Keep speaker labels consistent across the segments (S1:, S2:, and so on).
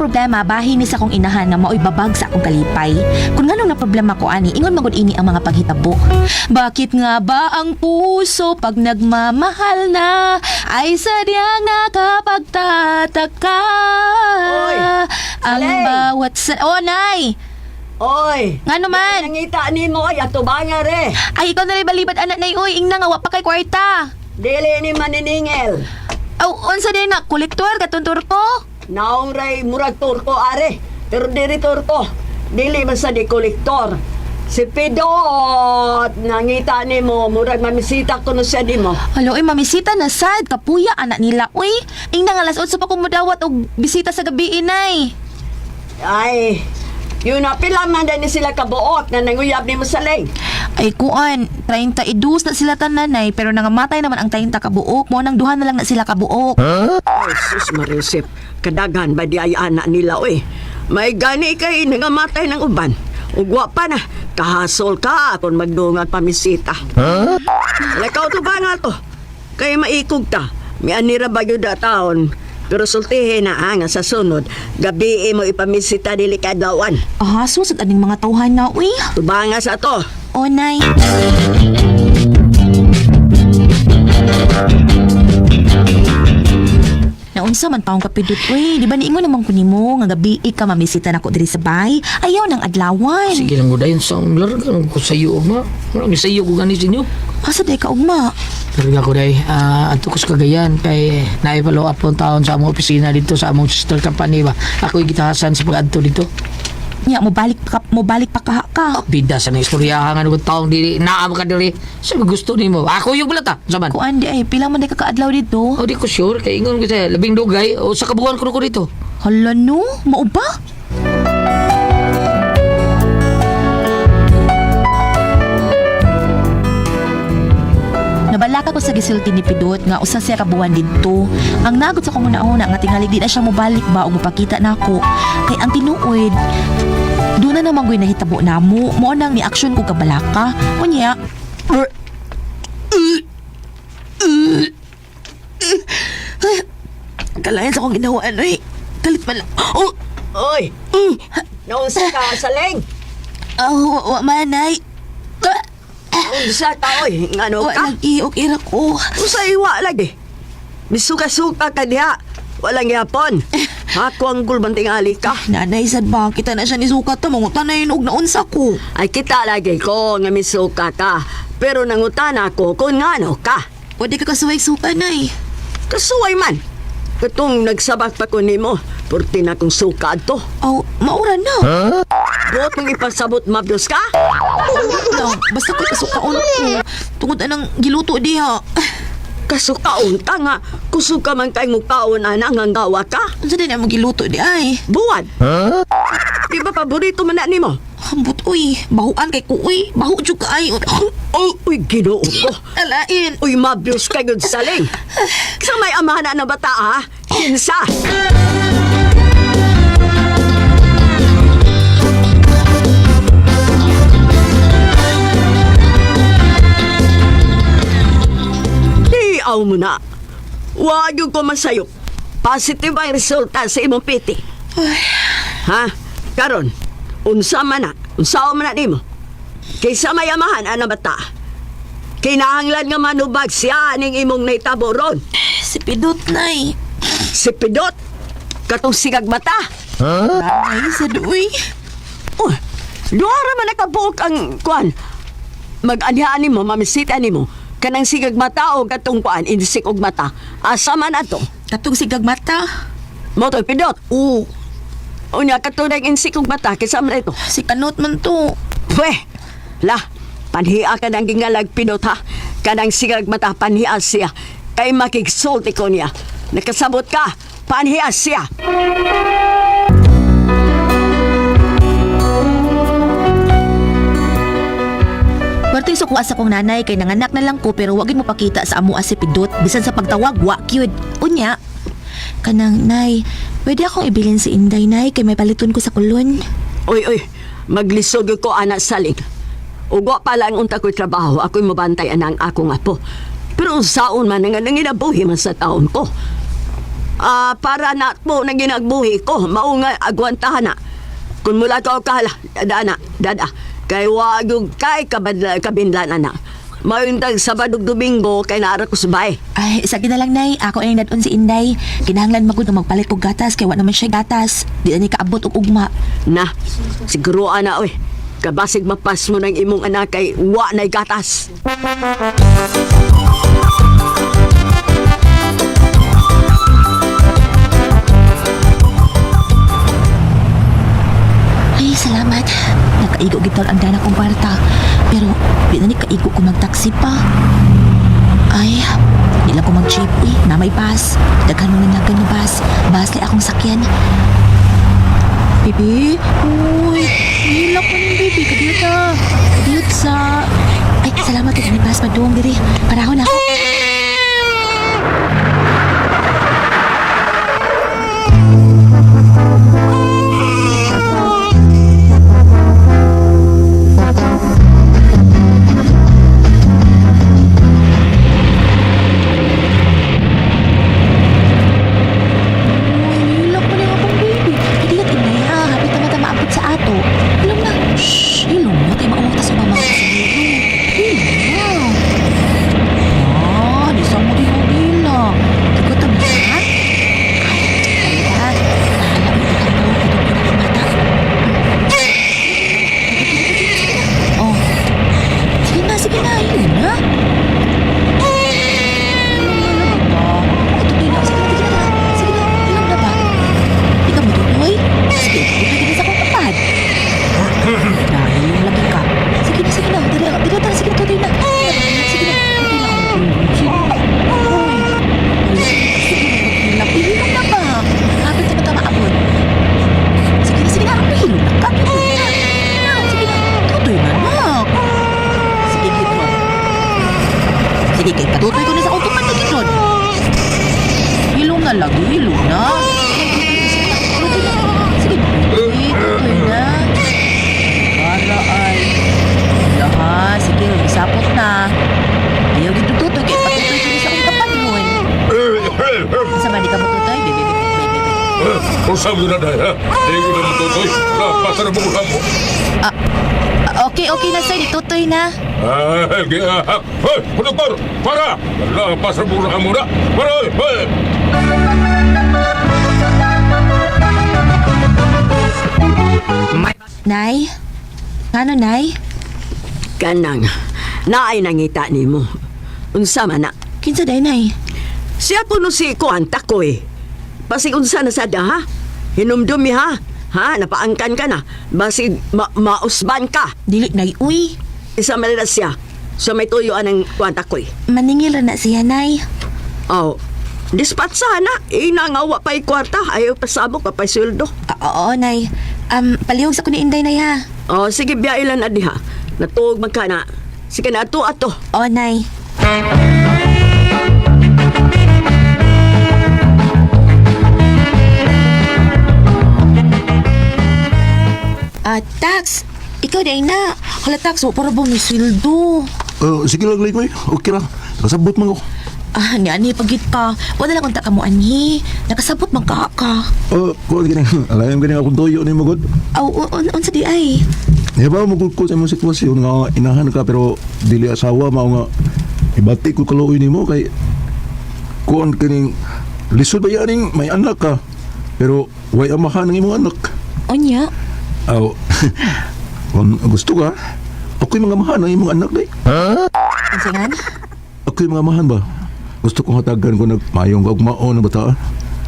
S1: problema bahin ni sa akong inahan nga maoy babag sa akong kalipay. Kung nganong na problema ko ani, ingon magud ini ang mga paghitabo. Bakit nga ba ang puso pag nagmamahal na ay sadyang nakapagtataka?
S2: Oy,
S1: Ang
S2: Saleng!
S1: bawat Oh, nay!
S2: Oy!
S1: Ngano man?
S2: Nangita ni mo ay atubanga re.
S1: Ay, ikaw na rin balibad anak nay, uy, ingna nga wa pa kay kwarta.
S2: Dili ni maniningel.
S1: Aw, unsa din na, kolektor, katuntur ko?
S2: Naong ray murag turko are. Pero diri turko. Dili man sa di kolektor. Si Pidot, nangita ni mo, murag mamisita ko no siya di mo.
S1: Halo, mamisita na sad, kapuya, anak nila, uy. Ingna nga alas 8 pa kumudawat og bisita sa gabi, inay.
S2: Ay, yun na pila man din sila kabuot na nanguyab ni mo sa leg.
S1: Ay, kuan, 32 na sila tananay, pero nangamatay naman ang 30 kabuok. Mo nang duha na lang na sila kabuok.
S2: Ay, sus Marisip, kadaghan ba di ay anak nila, oy. May gani kay nangamatay ng uban. Ugwa pa na, kahasol ka kung magdungat pamisita. Lakaw to ba nga to? Kay maikog ta. May anira ba yun da taon? Pero sultihin na nga sa sunod, gabi mo ipamisita dili kadlawan.
S1: Ah, susad aning mga tawhan na, uy.
S2: Tubanga sa to.
S1: O, nay. Naunsa man taong kapidot, uy. Di ba niingon naman ko nimo nga gabi ka mamisita na ko diri sa bahay? Ayaw ng adlawan.
S3: Sige lang mo dayon sa largan ko sa iyo, ma. Marami sa iyo ko gani sa inyo.
S1: Asa day ka, ugma?
S3: Larga ko day, anto ko sa Cagayan kay naipalo up po taon sa among opisina dito sa among sister company ba. Ako'y gitahasan sa pag-adto dito.
S1: Nya, mo balik pa ka.
S3: Bida sa na istoryahan nga nung taong dili naam ka diri. Sabi gusto nimo. Ako yung bulata. Saman.
S1: Kuan di ay, pila man day kakaadlaw dito?
S3: O di ko sure kay ingon ko sa labing dugay o sa kabuuan ko dito.
S1: Hala no, mao ba? Nabalaka ko sa gisulti ni Pidot nga usa siya kabuwan didto. Ang nagot sa kong una-una nga tingali di na siya mobalik ba o mupakita na ako. Kay ang tinuod, doon na naman ko'y nahitabo na mo. Mo nang ni aksyon ko kabalaka. Unya, kalayan sa akong ginawa, ano eh. Galit pala. Oh!
S2: Oy! Naunsa ka sa leg?
S1: Wa manay.
S2: Naunsa ka, oy. Ngano
S1: Wa
S2: ka?
S1: lagi, okay ra ko.
S2: Usa iwa lagi. Misuka-suka ka diha. Walang yapon. Ako ang gulbanting ali ka.
S1: Nanay, sad ba? Kita na siya ni Sukat ta. Mangutan na yun og naunsa ko.
S2: Ay kita lagi ko nga misuka ka. Pero nangutan ako kung ngano ka.
S1: Pwede ka kasuway suka, nay.
S2: Kasuway man. Katong nagsabak pa ko nimo. Purti na kong suka to.
S1: Aw, maura na.
S2: Buot mong ipasabot mabdos ka?
S1: Lang, basta ko kasukaon ko. Tungod anang giluto diha.
S2: Kasukaon ka nga. Kusuka man kay mukhaon anang ang gawa ka.
S1: Ano din ang giluto di ay?
S2: Buwan. Di ba paborito man na nimo?
S1: Hambot, uy. Bahuan kay ko, uy. Bahu jud ka ay.
S2: Oh, uy, ginoo ko.
S1: Alain.
S2: Uy, mabiyos ka yun saling. Sa may amana na bata, ha? Hinsa! Iyaw mo na. Huwag yung kumasayok. Positive ang resulta sa imong piti. Ha? Karon, unsa man na? Unsa man na nimo? Kaysa may amahan, ana bata. Kinahanglan nga manubag siya ning imong naitabo ron.
S1: Si Pidot, nay.
S2: Si Pidot, katong sigag mata.
S1: Nay, sad, uy.
S2: Oh, duara man nakabuok ang kuan. Mag-anyaan nimo, mamisita nimo. Kanang sigag mata o katong kuan, indisik og mata. Asa man ato?
S1: Katong sigag mata.
S2: Mo to, Pidot.
S1: Oo.
S2: Unya, katong nag-insik og mata, kisa man ito.
S1: Si Kanot man to.
S2: Pweh, la, panhiya ka ng gingalag, Pidot, ha? Kanang sigag mata, panhiya siya. Kay makigsulti ko niya. Nakasabot ka, panhiya siya.
S1: Perting sukuha sa kong nanay kay nanganak na lang ko pero wagin mo pakita sa amo si Pidot bisan sa pagtawag wa cute. Unya. Kanang nay, pwede akong ibilin si Inday nay kay may paliton ko sa kulon.
S2: Uy, maglisod ko anak saling. Ugwa pala ang unta ko'y trabaho, ako'y mabantay anang akong apo. Pero saon man nga nanginabuhi man sa taon ko. para na po na ginagbuhi ko, maungay agwantahan na. Kung mula ka o kahala, dada, kay wag yung kay kabinlan na. Mayuntag Sabado Domingo kay naara ko sa bay.
S1: Ay, sige na lang, Nay. Ako ay nadon si Inday. Kinahanglan magud na magpalit og gatas kay wa naman siya gatas. Di na ni kaabot og ugma.
S2: Na, siguro ana oy. Kabasig mapas mo ng imong anak kay wa na'y gatas.
S1: Ay, salamat. Nakaigo gitar ang dana kong kwarta. Pero, di na ni kaigo ko magtaksi pa. Ay, di lang ko mag-jeep. Uy, na may bus. Daghan mo nanyagan ni bus. Bus kay akong sakyan. Bibi? Uy, hilak mo ng bibi. Kadiyot sa. Kadiyot sa. Ay, salamat ka ni bus. Padung diri. Parahon ako. Sige, kay patutoy ko na sa automatic ron. Hilong na lagi, hilong na. Sige, tutoy na. Para ay. Laha, sige, isapot na. Ayaw gitututoy, kay patutoy ko na sa automatic ron. Sama di ka matutoy, bebe.
S4: Usap mo na dahil, ha? Hindi ko na matutoy. Pasar mo mo.
S1: Okay na sir, ditutoy na.
S4: Hoy, konduktor! Para! Pasar mo na muna. Para, hoy!
S1: Nay? Ano, Nay?
S2: Kanang, naay nangita ni mo. Unsa man na.
S1: Kinsa day, Nay?
S2: Siya po no si Kuanta ko eh. Pasig unsa na sada ha? Hinumdumi ha? Ha? Napaangkan ka na. Basig mausban ka.
S1: Dili, Nay, uy.
S2: Isa malala siya. So may tuyuan ng Kuanta ko eh.
S1: Maningil na siya, Nay.
S2: Oh, dispatsa na. Inangawa pa'y kwarta. Ayaw pasabok pa pa'y sweldo.
S1: Oo, Nay. Palihog sa ko ni Inday, Nay, ha?
S2: Oh, sige biyailan na diha. Natuog man ka na. Sige na, ato.
S1: Oo, Nay. Tax, ikaw day na. Hala, Tax, para bang may sweldo?
S5: Sige lang, Lay, okay lang. Nakasabot man ko.
S1: Ni ani pagit ka. Wala lang kontak ka mo, ani. Nakasabot man ka.
S5: Kuha ka na. Alayam ka na akong toyo ni Magod.
S1: Unsa di ay?
S5: Ba, Magod ko sa imong sitwasyon nga inahan ka pero dili asawa, mao nga ibati ko kaluoy ni mo kay kuhan kaning lisod ba yaning may anak ka pero way amahan ng imong anak.
S1: Onya?
S5: Kung gusto ka, ako'y mga mahan ng imong anak, day.
S1: Unsa nga?
S5: Ako'y mga mahan ba? Gusto kong hatagan ko nagmayong kaugmaon ng bata.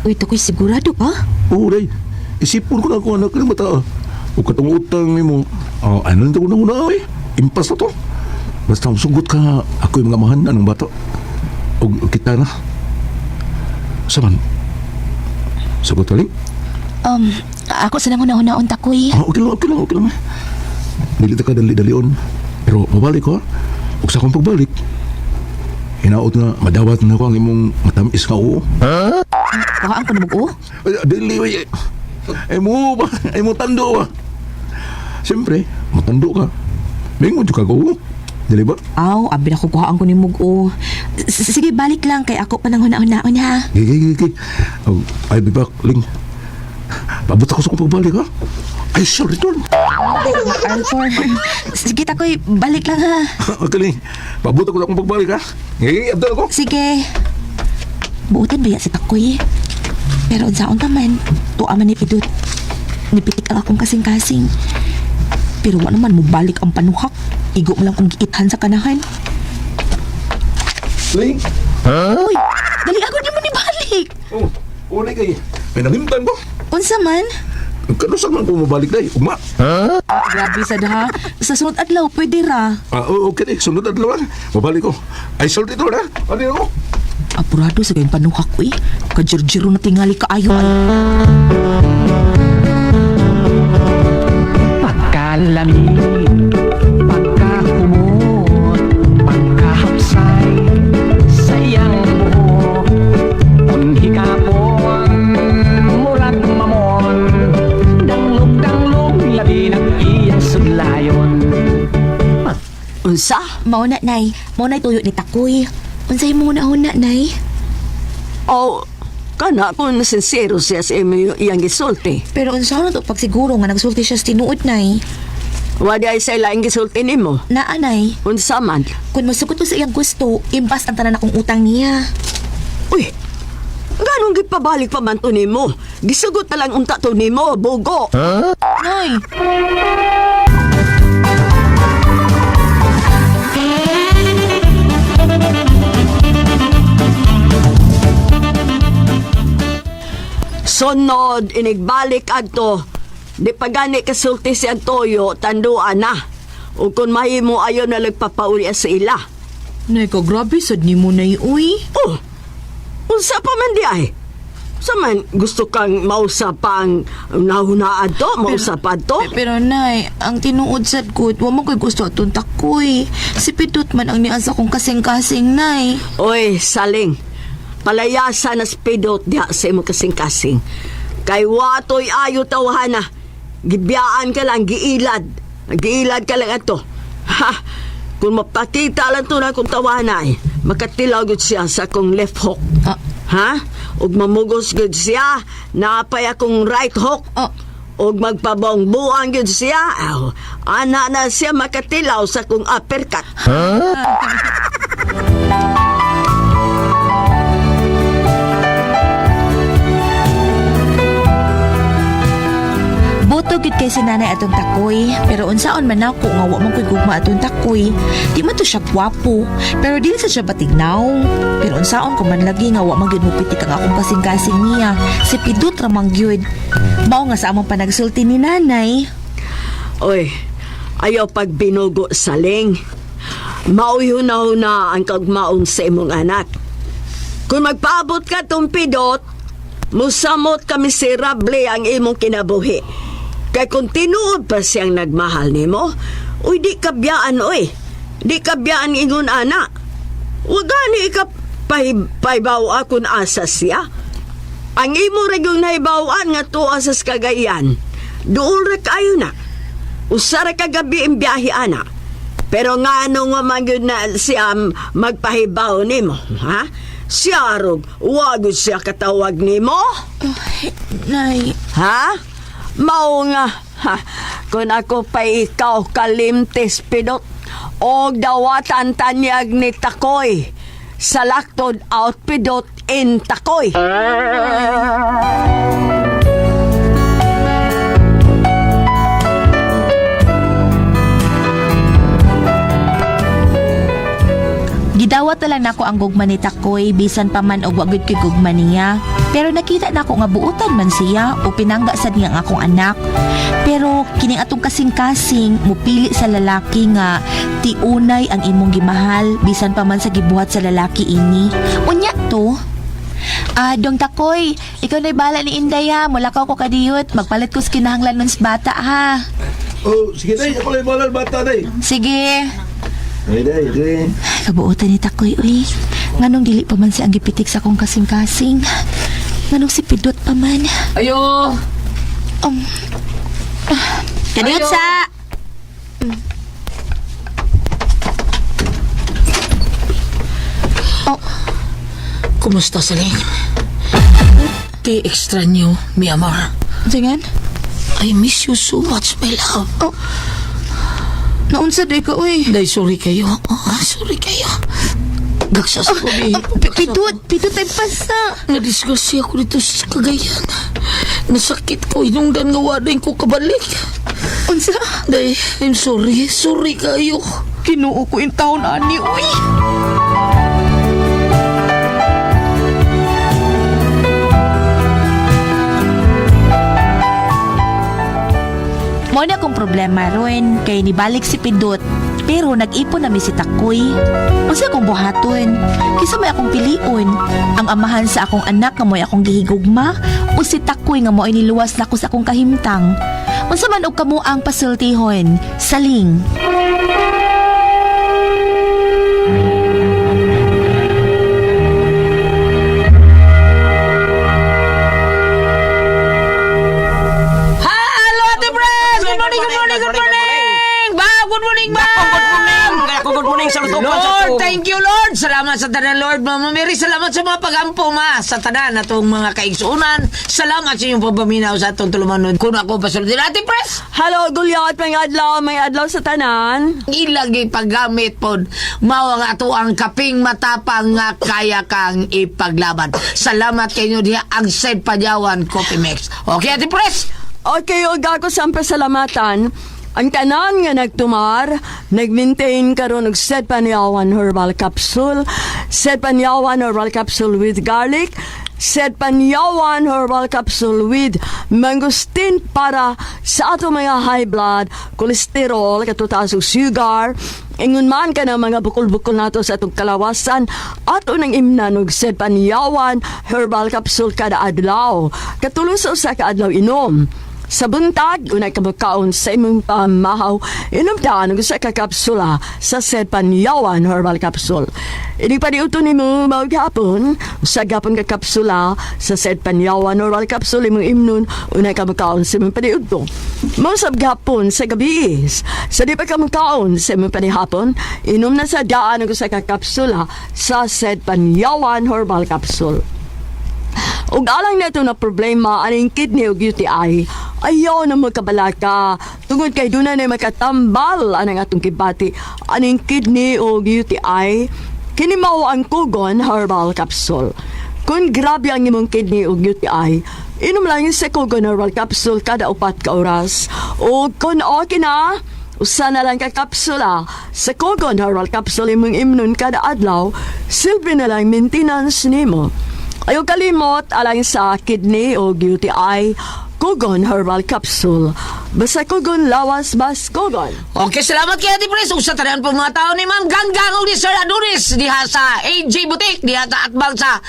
S1: Uy, ito ko'y sigurado ka?
S5: Oo, day. Isipon ko na ako anak ng bata. O katong utang ni mo, ano nito ko na una, eh. Impas na to. Basta sugot ka, ako'y mga mahan na ng bata. O kita na. Saman? Sugot ka rin?
S1: Ako sa nangunahon takoy.
S5: Okay lang. Dili ta ka dali-dalion. Pero mabalik ko, ug sa akong pagbalik, hinaot nga madawat na ko ang imong matamis nga oo.
S1: Kahaan ko na mag-o?
S5: Dili, mo ba? Ay mo tando ba? Siyempre, matando ka. Mingon ka ko. Dali ba?
S1: Aw, abi na kukuhaan ko ni Mugo. Sige, balik lang kay ako pa nang huna-huna ha.
S5: Gigi. Oh, I'll be back, Ling. Pabot ako sa kong pagbalik, ha? I shall return.
S1: Arthur, sige takoy, balik lang ha.
S5: Okay, Ling. Pabot ako sa kong pagbalik, ha? Gigi, abdal ako.
S1: Sige. Buutan ba si takoy? Pero unsaon pa man, tuwa man ni Pidot. Nipitik ang akong kasing-kasing. Pero wala naman mo balik ang panuhak. Igo mo lang kong giithan sa kanahan.
S5: Ling?
S1: Uy, dali ako di mo ni balik.
S5: Oh, uli kay. May nalimtan ko.
S1: Unsa man?
S5: Kanusan man ko mabalik na, Ugma.
S1: Grabe sad ha. Sa sunod adlaw, pwede ra.
S5: Okay, sunod adlaw lang. Mabalik ko. I shall return, ha? Ano ako?
S1: Apurado sa kayong panuhak ko eh. Kajirjiro na tingali kaayo ay.
S6: Pagkalamig, pagkakumot, pagkahapsay, sayang buhok, unhikapon, murag mamon, danglog, labi ng iyang sudlayon.
S2: Unsa?
S1: Mauna, nay. Mauna'y tuyo ni Takoy. Unsay muna nay?
S2: O, kana kung sincero siya sa imo iyang gisulti.
S1: Pero unsa na to pag siguro nga nagsulti siya sa tinuod, nay?
S2: Wadi ay sa ilang gisulti nimo.
S1: Naa, nay.
S2: Unsa man?
S1: Kung masugot ko sa iyang gusto, imbas ang tanan akong utang niya.
S2: Uy, ganong gipabalik pa man to nimo? Gisugot na lang unta to nimo, bugo.
S1: Nay!
S2: Sunod, inigbalik adto. Di pa gani kasulti si Antoyo, tanduan na. O kung mahimo ayon na nagpapauli sa ila.
S1: Nay, kagrabe sad ni mo, nay, uy.
S2: Oh, unsa pa man di ay? Saman, gusto kang mausapang nahunaan to? Mausapan to?
S1: Pero, nay, ang tinuod sad ko, wa mo ko'y gusto atong Takoy. Si Pidot man ang niasa kong kasing-kasing, nay.
S2: Oy, saling. Palayasan na spidot diha sa imo kasing-kasing. Kay watoy ayo tawhana. Gibiyaan ka lang, giilad. Giilad ka lang ato. Ha! Kung mapakita lang to na kung tawhana makatilaw gud siya sa akong left hook.
S1: Ah.
S2: Ha? Ug mamugos gud siya, napay akong right hook.
S1: Ah.
S2: Ug magpabong-buang gud siya. Aw, ana na siya makatilaw sa akong uppercut.
S1: Boto gid kay si nanay atong Takoy, pero unsaon man ako nga wa man ko'y gugma atong Takoy. Di man to siya gwapo, pero dili sa siya batignaw. Pero unsaon ko man lagi nga wa man gyud mupitik ang akong kasing-kasing niya. Si Pidot ra man gyud. Mao nga sa among panagsulti ni nanay.
S2: Oy, ayaw pag binugo saling. Mauyuna-huna ang kagmaon sa imong anak. Kung magpaabot ka tong Pidot, musamot ka miserable ang imong kinabuhi. Kay kung tinuod pa siyang nagmahal nimo, uy di kabiyaan oy. Di kabiyaan ingon ana. Wa gani ka paibaw akon asa siya. Ang imo ra gyud nahibaw-an nga tuwa sa Cagayan. Duol ra kayo na. Usa ra ka gabi ang biyahe ana. Pero nga ano nga man gyud na siya magpahibaw nimo, ha? Siya rog, wag siya katawag nimo?
S1: Nay,
S2: Ha? Mao nga, ha? Kung ako pa ikaw kalimtis Pidot, o dawatan tanyag ni Takoy, salaktod out Pidot in Takoy.
S1: gidawat na lang nako ang gugma ni Takoy bisan pa man og wa gyud kay gugma niya. Pero nakita nako nga buutan man siya o pinangga sad niya ang akong anak. Pero kining atong kasing-kasing mupili sa lalaki nga tiunay ang imong gimahal bisan pa man sa gibuhat sa lalaki ini. Unya to. Dong Takoy, ikaw na'y bala ni Inday ha. Mula ko kadiyot. Magpalit ko sa kinahanglan ng bata ha.
S5: Oh, sige, day. Ako lang malal bata, day.
S1: Sige.
S5: Day, day.
S1: Kabuotan ni Takoy, uy. Nganong dili pa man si ang gipitik sa kong kasing-kasing. Nganong si Pidot pa man.
S3: Ayo!
S1: Kadiyot
S3: Ayo.
S1: sa... Oh,
S3: Kumusta, Saling? Te extraño, mi amor.
S1: Jangan.
S3: I miss you so much, my love.
S1: Naunsa day ka, uy.
S3: Day, sorry kayo. Sorry kayo. Gaksa sa gabi.
S1: Pidot ay pasa.
S3: Nadisgrasya ko dito sa Cagayan. Nasakit ko, inungdan nga wadain ko kabalik.
S1: Unsa?
S3: Day, I'm sorry. Sorry kayo.
S1: Kinuo ko yung taon ani, uy. Mo na akong problema ron kay nibalik si Pidot pero nag-ipon na mi si Takoy. Unsa akong buhaton? Kisa may akong pilion ang amahan sa akong anak nga mo'y akong gihigugma o si Takoy nga mo'y niluwas na ko sa akong kahimtang. Unsa man og kamo ang pasultihon? Saling.
S3: Hello, Ate Pres! Good morning! Ba, good morning, ba?
S2: Good morning sa
S3: Lord, thank you, Lord. Salamat sa tanan, Lord. Mama Mary, salamat sa mga pagampo, ma. Sa tanan, atong mga kaigsuunan. Salamat sa iyong pagpaminaw sa atong tulumanod. Kung ako pasultin, Ate Pres,
S2: Hello, Gulyot, may adlaw sa tanan.
S3: ilagi paggamit po. Mao nga ato ang kaping matapang nga kaya kang ipaglaban. Salamat kayo diha ang Sed Padyawan Coffee Mix. Okay, Ate Pres?
S2: Okay, og ako sa pasalamatan. Ang tanan nga nagtumar, nag-maintain karon og Sed Panyawan Herbal Capsule, Sed Panyawan Herbal Capsule with garlic, Sed Panyawan Herbal Capsule with mangosteen para sa ato mga high blood, cholesterol, katutaas og sugar, ingon man ka ng mga bukol-bukol nato sa atong kalawasan, ato nang imnan og Sed Panyawan Herbal Capsule kada adlaw. Katulong sa usa ka adlaw inom. Sa buntag, unay kamakaon sa imong pamahaw, inumdaan ang sa kakapsula sa Sed Panyawan Herbal Capsule. Ini paniuto ni mo maghapon, sa gapon kakapsula sa Sed Panyawan Herbal Capsule imong imnon, unay kamakaon sa imong paniuto. Mausap gapon sa gabi, sa di pa kamakaon sa imong panihapon, inom na sa daan ang sa kakapsula sa Sed Panyawan Herbal Capsule. Ug alang na ito na problema aning kidney ug UTI, ayaw na magkabalaka tungod kay duna na makatambal anang atong kibati aning kidney ug UTI. Kini mao ang Kugon Herbal Capsule. Kung grabe ang imong kidney ug UTI, inom lang sa Kugon Herbal Capsule kada 4 ka oras. O kung okay na, usa na lang ka kapsula sa Kugon Herbal Capsule imong imnon kada adlaw, silbi na lang maintenance nimo. Ayaw kalimot alang sa kidney o UTI, Kugon Herbal Capsule. Basta Kugon lawas bas Kugon.
S3: Okay, salamat kay Ate Pres. Sa tanan po mga tao ni Ma'am Ganggang o ni Sir Adonis diha sa AJ Boutique, diha sa atbang sa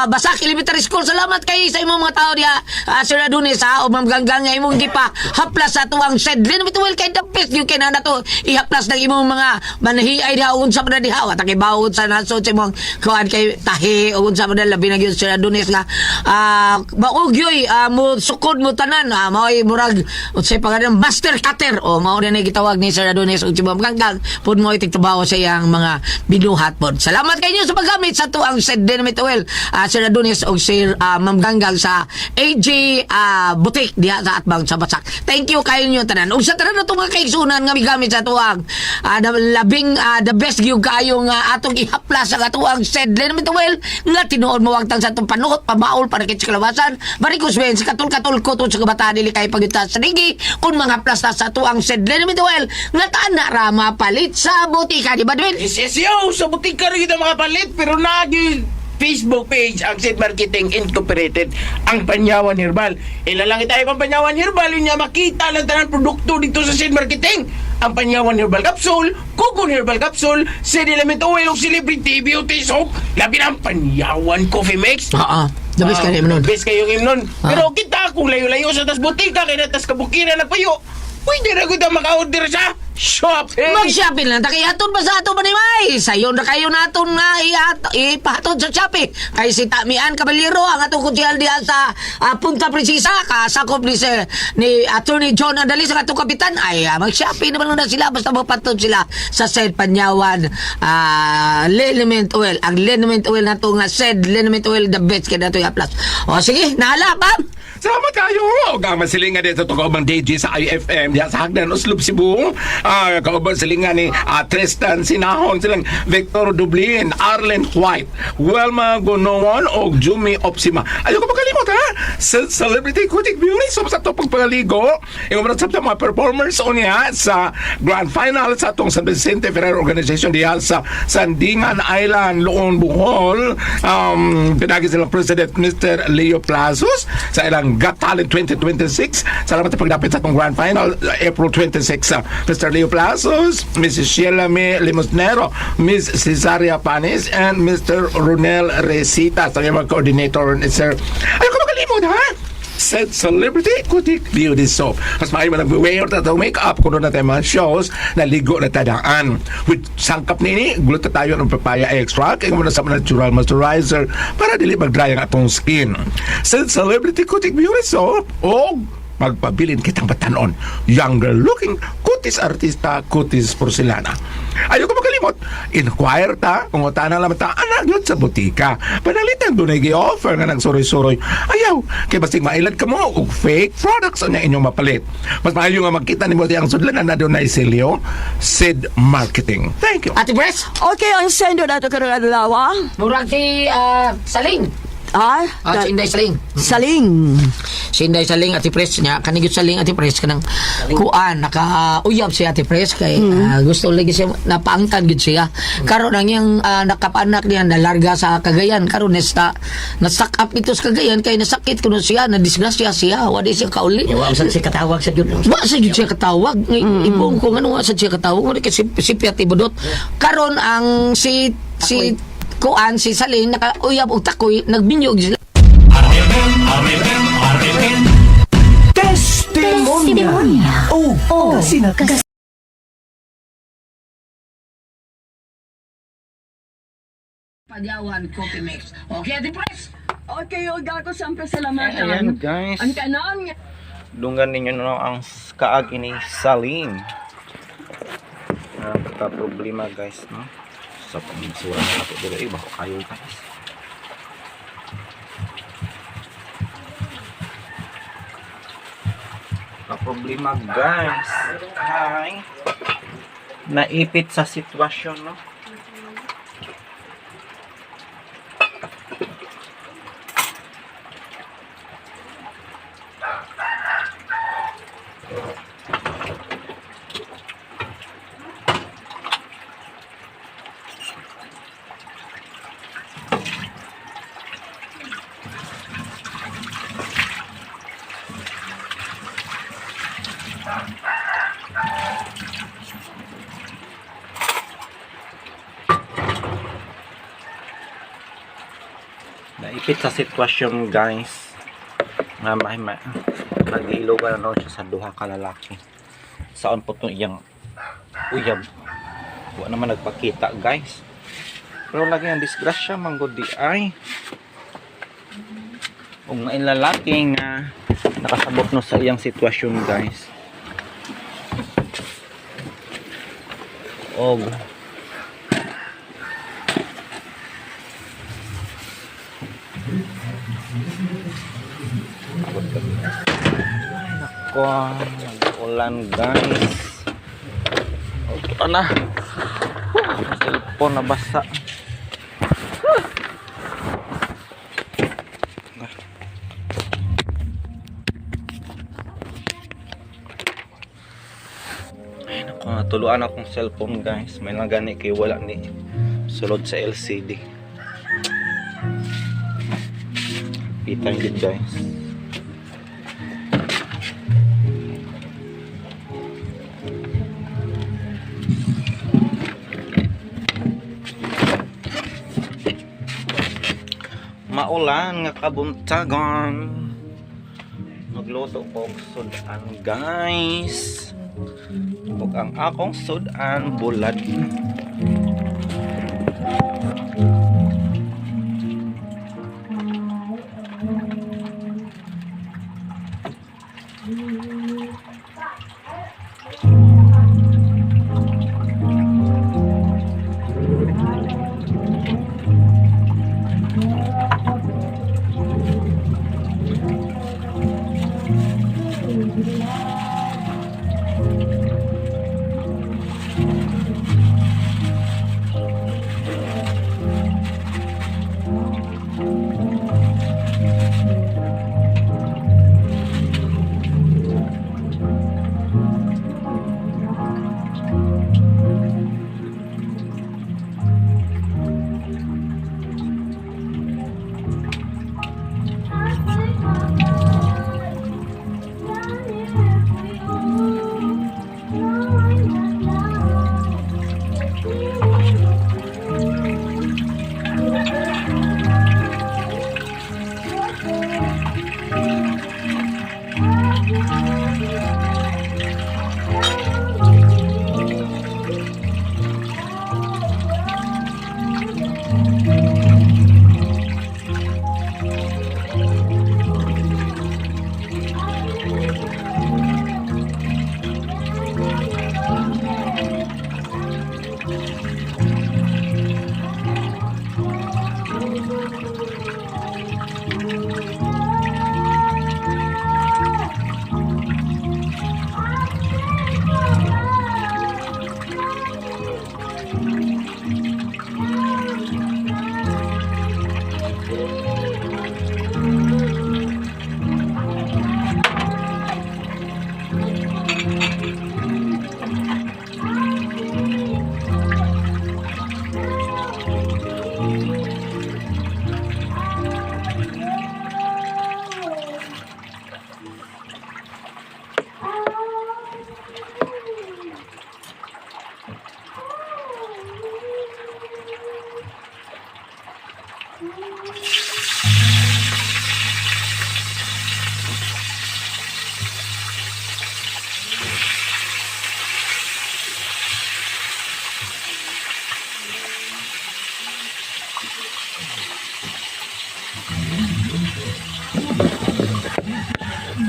S3: Basak Elementary School. Salamat kay sa imong mga tao diha, Sir Adonis ha, o Ma'am Ganggang nga imong gipa haplas sa tuwang shed. Lino bituwel kay the best you can na to ihaplas ng imong mga manhiay diha unsa man diha wa takay bawod sa nasod sa imong kuan kay tahi o unsa man labi na gyud Sir Adonis nga baog yoy mo sukod mo tanan mao'y murag unsay pangalan master cutter o mao na gitawag ni Sir Adonis ug Chibam Ganggang pud mo itigtrabaho sa iyang mga binuhat pod. Salamat kayo sa paggamit sa tuang Sed Dynamite Oil, Sir Adonis ug Sir Ma'am Ganggang sa AJ Boutique diha sa atbang sa Basak. Thank you kayo nyo tanan. Ug sa tanan na mga kaigsunan nga migamit sa tuang labing the best gyud kayo nga atong ihaplas sa tuang Sed Dynamite Oil nga tinuod mo wagtang sa atong panuhot pabaol para kay kalawasan. Barikos wen si katul-katul ko to sa kabataan dili kay pagitas sa digi kung mga plasta sa tuang Sed Dynamite Oil nga taana ra mapalit sa butika di ba Dwayne?
S7: Yes, sa butika rin kita makapalit, pero nagi Facebook page ang Sed Marketing Incorporated, ang Panyawan Herbal. Ilalang tayo ang Panyawan Herbal, yun niya makita lang tanang produkto dito sa Sed Marketing. Ang Panyawan Herbal Capsule, Kugon Herbal Capsule, Sed Element Oil, Celebrity Beauty Soap, labi ng Panyawan Coffee Mix.
S3: The best kayo nun.
S7: Best kayong imnon. Pero kita kung layo-layo sa tas butika, kaya tas kabukiran nagpayo, pwede na kita maka-order sa Shopping!
S3: Mag-shopping lang, takihatod ba sa ato ba ni May? Sayon na kayo naton nga ipahatod sa shopping. Kay si Tamian Caballero, ang atong kutsihal diyan sa Punta Princesa, kasakop ni Attorney John Adali sa atong kapitan, ay mag-shopping naman na sila, basta magpatod sila sa said Panyawan liniment oil. Ang liniment oil na to nga said liniment oil, the best kaya na to i-plus. O sige, nahala, ma'am!
S4: Salamat kayo. Gama silingan dito ito kaubang DJ sa IFM diya sa Hagdan Uslup Cebu. Kaubang silingan ni Tristan Sinahon, silang Victor Dublin, Arlen White, Welma Gonoan o Jumi Opsima. Ayaw ko makalimot ha. Celebrity Kutik Beauty. So sa ito pagpagaligo, yung mga mga performers o niya sa Grand Final sa itong San Vicente Ferrer Organization diya sa Sandingan Island, Loon, Bohol. Pinagi silang President Mr. Leo Plazos sa ilang Got Talent 2026. Salamat sa pagdapit sa itong Grand Final, April 26. Mr. Leo Plazos, Mrs. Sheila May Limosnero, Ms. Cesaria Panis, and Mr. Ronel Resita. Sa mga coordinator, sir. Ayaw ko makalimot, ha? Said Celebrity Kutik Beauty Soap. Mas maaari man nag-wear na ito make-up kung doon natin mga shows na ligo na tadaan. With sangkap nini, gulat na tayo ng papaya extract, ang muna sa natural moisturizer para dili mag-dry ang atong skin. Said Celebrity Kutik Beauty Soap o magpabilin kitang batanon. Younger looking, kutis artista, kutis porcelana. Ayaw ko makalimot. Inquire ta, kung utana naman ta, anak yun sa butika. Panalitan doon ay gi-offer nga nagsuroy-suroy. Ayaw, kaya basig mailad ka mo o fake products ang inyong mapalit. Mas maayo nga magkita ni mo ang sudlanan na doon na isilyo, Sid Marketing. Thank you.
S3: Ate Pres,
S2: Okay, ang sendo na ito karang adlaw.
S3: murag si Saling. Si Inday Saling.
S2: Saling.
S3: Si Inday Saling, Ate Pres niya, kanigit Saling, Ate Pres, kanang kuan, naka-uyab si Ate Pres, kay gusto lagi siya, napaangkan gid siya. Karon ang yung nakapanak niya, nalarga sa Cagayan, karon na-stuck up ito sa Cagayan, kay nasakit kuno siya, na-disgrasya siya, wadi siya kauli.
S8: Wa sa siya katawag sa Diyos.
S3: Wa sa jud siya katawag. Ibong ko ano nga sa siya katawag, wala kasi si Piati Budot. Karon ang si kuan si Saling naka-uyab og takoy, nagbinyog sila.
S6: Testimonya. Oh, sinakas.
S3: Pagyawan Coffee Mix. Okay, Ate Pres.
S2: Okay, Olga ko sampai salamatan.
S8: Ayan guys.
S2: Ang kanon nga.
S8: Dunggan ninyo no ang kaag ini Saling. Problema guys no. Sa pamitsura na ako dito iba ko kayo guys. Problema guys. Hi. Naipit sa sitwasyon no. Naipit sa sitwasyon guys nga nag-ilogan na siya sa duha ka lalaki. Saan po itong iyang uyab, wala naman nagpakita guys, pero lagi ang disgrasya manggod di ay kung nga lalaki nga nakasabot no sa iyang sitwasyon guys. Og nag-ulan guys. Ito na. Cellphone na basa. Ay naku, natuluan akong cellphone guys. May nagani kay wala ni sulod sa LCD. Pitang yun guys. Maulan nga kabuntagon, magluto ko og sudan guys. Ug ang akong sudan bulad.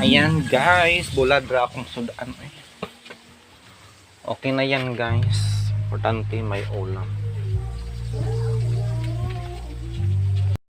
S8: Ayan guys, bulad ra akong sudan. Okay na yan guys. Importante may ulam.